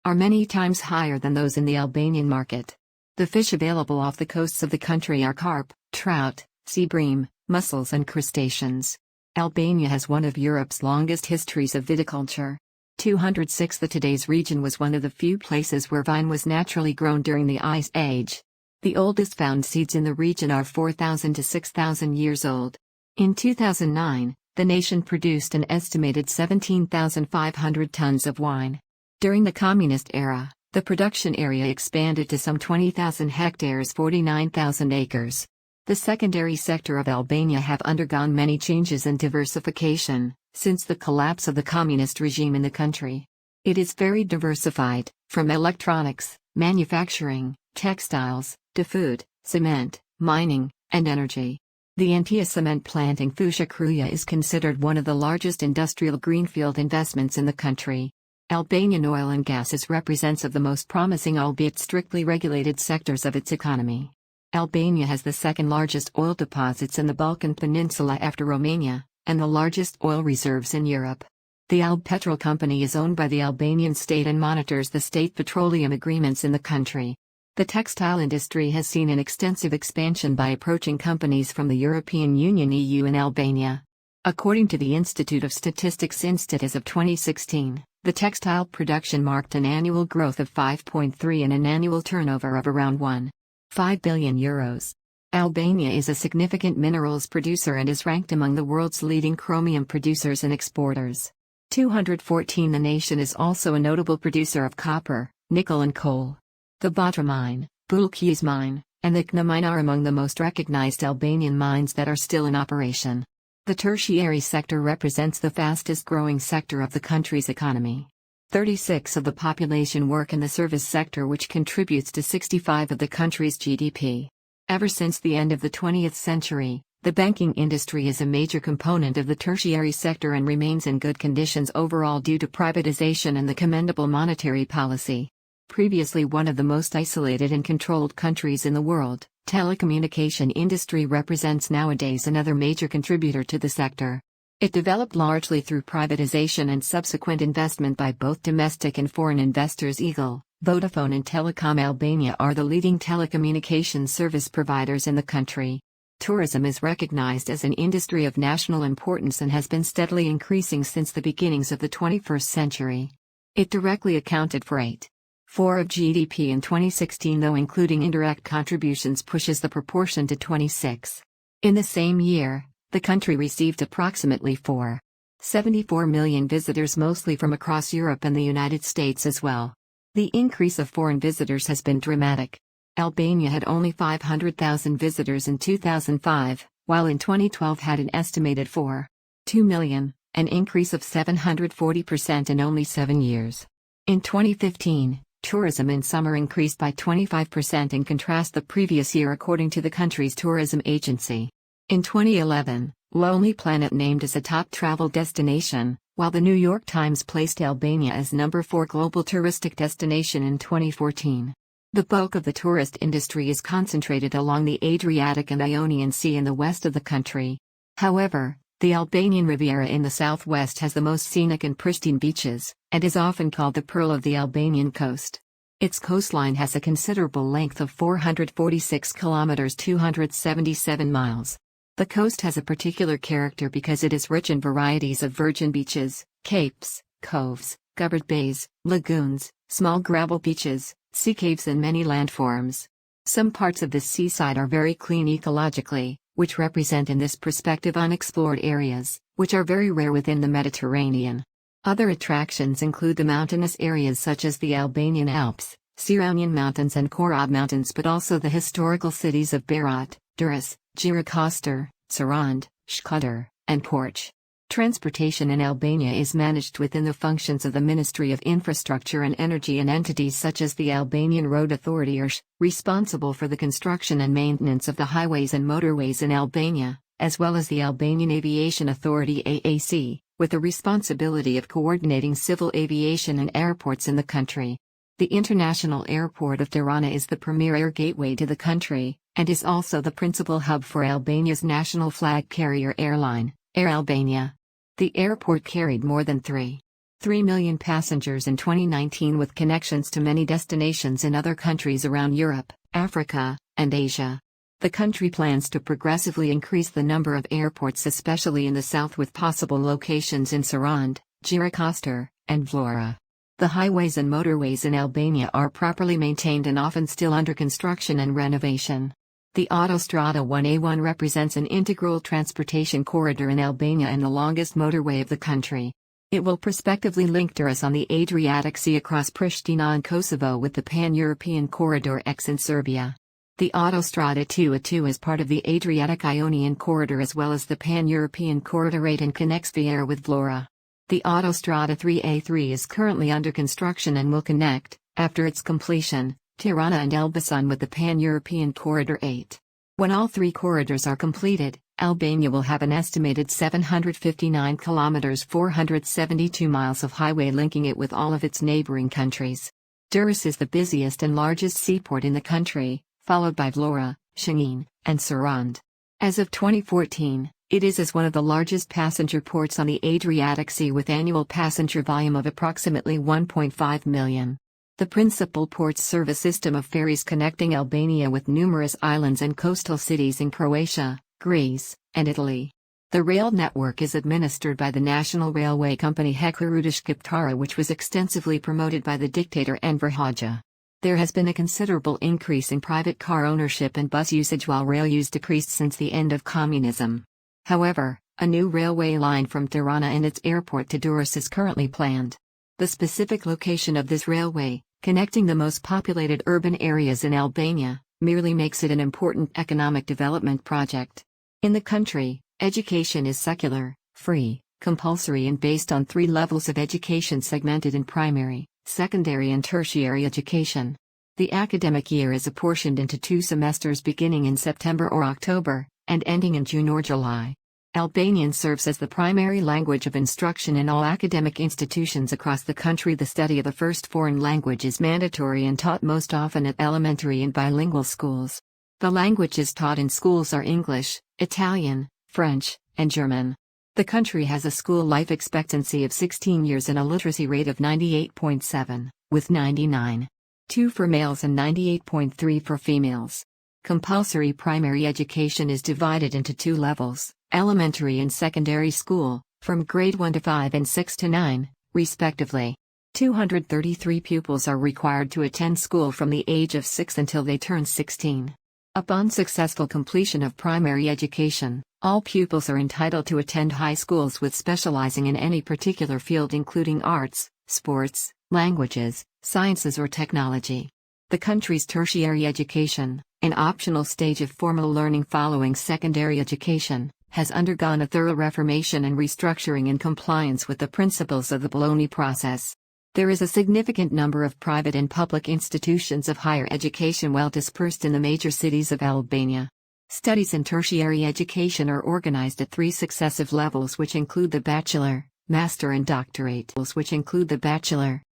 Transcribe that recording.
are many times higher than those in the Albanian market. The fish available off the coasts of the country are carp, trout, sea bream, mussels and crustaceans. Albania has one of Europe's longest histories of viticulture. 206. The today's region was one of the few places where vine was naturally grown during the Ice Age. The oldest found seeds in the region are 4,000 to 6,000 years old. In 2009, the nation produced an estimated 17,500 tons of wine. During the communist era, the production area expanded to some 20,000 hectares, 49,000 acres. The secondary sector of Albania have undergone many changes and diversification since the collapse of the communist regime in the country. It is very diversified, from electronics, manufacturing, textiles, to food, cement, mining, and energy. The Antia cement plant in Fushë Krye is considered one of the largest industrial greenfield investments in the country. Albanian oil and gas represents of the most promising albeit strictly regulated sectors of its economy. Albania has the second largest oil deposits in the Balkan Peninsula after Romania, and the largest oil reserves in Europe. The Albpetrol company is owned by the Albanian state and monitors the state petroleum agreements in the country. The textile industry has seen an extensive expansion by approaching companies from the European Union (EU) in Albania. According to the Institute of Statistics Instat as of 2016, the textile production marked an annual growth of 5.3 and an annual turnover of around €1.5 billion. Albania is a significant minerals producer and is ranked among the world's leading chromium producers and exporters. 214. The nation is also a notable producer of copper, nickel and coal. The Batra mine, Bulqis mine, and the Kna mine are among the most recognized Albanian mines that are still in operation. The tertiary sector represents the fastest growing sector of the country's economy. 36 of the population work in the service sector, which contributes to 65% of the country's GDP. Ever since the end of the 20th century, the banking industry is a major component of the tertiary sector and remains in good conditions overall due to privatization and the commendable monetary policy. Previously one of the most isolated and controlled countries in the world, telecommunication industry represents nowadays another major contributor to the sector. It developed largely through privatization and subsequent investment by both domestic and foreign investors. Eagle, Vodafone and Telecom Albania are the leading telecommunications service providers in the country. Tourism is recognized as an industry of national importance and has been steadily increasing since the beginnings of the 21st century. It directly accounted for 8.4% of GDP in 2016, though including indirect contributions pushes the proportion to 26%. In the same year, the country received approximately 4.74 million visitors, mostly from across Europe and the United States as well. The increase of foreign visitors has been dramatic. Albania had only 500,000 visitors in 2005, while in 2012 had an estimated 4.2 million, an increase of 740% in only 7 years. In 2015, tourism in summer increased by 25% in contrast the previous year, according to the country's tourism agency. In 2011, Lonely Planet named as a top travel destination, while the New York Times placed Albania as number 4 global touristic destination in 2014. The bulk of the tourist industry is concentrated along the Adriatic and Ionian Sea in the west of the country. However, the Albanian Riviera in the southwest has the most scenic and pristine beaches, and is often called the Pearl of the Albanian coast. Its coastline has a considerable length of 446 kilometers (277 miles). The coast has a particular character because it is rich in varieties of virgin beaches, capes, coves, covered bays, lagoons, small gravel beaches, sea caves and many landforms. Some parts of the seaside are very clean ecologically, which represent in this perspective unexplored areas, which are very rare within the Mediterranean. Other attractions include the mountainous areas such as the Albanian Alps, Ceraunian Mountains and Korab Mountains, but also the historical cities of Berat, Durrës, Gjirokastër, Sarand, Shkodër, and Korçë. Transportation in Albania is managed within the functions of the Ministry of Infrastructure and Energy and entities such as the Albanian Road Authority (ARSH), responsible for the construction and maintenance of the highways and motorways in Albania, as well as the Albanian Aviation Authority (AAC), with the responsibility of coordinating civil aviation and airports in the country. The International Airport of Tirana is the premier air gateway to the country, and is also the principal hub for Albania's national flag carrier airline, Air Albania. The airport carried more than 3 3 million passengers in 2019 with connections to many destinations in other countries around Europe, Africa, and Asia. The country plans to progressively increase the number of airports, especially in the south, with possible locations in Sarand, Gjirokastër, and Vlorë. The highways and motorways in Albania are properly maintained and often still under construction and renovation. The Autostrada 1A1 represents an integral transportation corridor in Albania and the longest motorway of the country. It will prospectively link Durrës on the Adriatic Sea across Pristina and Kosovo with the Pan-European Corridor X in Serbia. The Autostrada 2A2 is part of the Adriatic Ionian Corridor as well as the Pan-European Corridor 8 and connects Vlorë with Vlorë. The Autostrada 3A3 is currently under construction and will connect, after its completion, Tirana and Elbasan with the Pan-European Corridor 8. When all three corridors are completed, Albania will have an estimated 759 kilometers (472 miles) of highway linking it with all of its neighboring countries. Durrës is the busiest and largest seaport in the country, followed by Vlorë, Shkodër, and Sarand. As of 2014, it is one of the largest passenger ports on the Adriatic Sea with annual passenger volume of approximately 1.5 million. The principal ports serve a system of ferries connecting Albania with numerous islands and coastal cities in Croatia, Greece, and Italy. The rail network is administered by the national railway company Hydrological Shkodër, which was extensively promoted by the dictator Enver Hoxha. There has been a considerable increase in private car ownership and bus usage while rail use decreased since the end of communism. However, a new railway line from Tirana and its airport to Durrës is currently planned. The specific location of this railway, connecting the most populated urban areas in Albania, merely makes it an important economic development project. In the country, education is secular, free, compulsory and based on 3 levels of education segmented in primary, secondary and tertiary education. The academic year is apportioned into 2 semesters beginning in September or October, and ending in June or July. Albanian serves as the primary language of instruction in all academic institutions across the country. The study of the first foreign language is mandatory and taught most often at elementary and bilingual schools. The languages taught in schools are English, Italian, French, and German. The country has a school life expectancy of 16 years and a literacy rate of 98.7, with 99.2 for males and 98.3 for females. Compulsory primary education is divided into 2 levels, elementary and secondary school, from grade 1 to 5 and 6 to 9, respectively. 233 pupils are required to attend school from the age of 6 until they turn 16. Upon successful completion of primary education, all pupils are entitled to attend high schools with specializing in any particular field including arts, sports, languages, sciences or technology. The country's tertiary education, an optional stage of formal learning following secondary education, has undergone a thorough reformation and restructuring in compliance with the principles of the Bologna process. There is a significant number of private and public institutions of higher education well dispersed in the major cities of Albania. Studies in tertiary education are organized at 3 successive levels which include the bachelor, master and doctorate, which include the bachelor,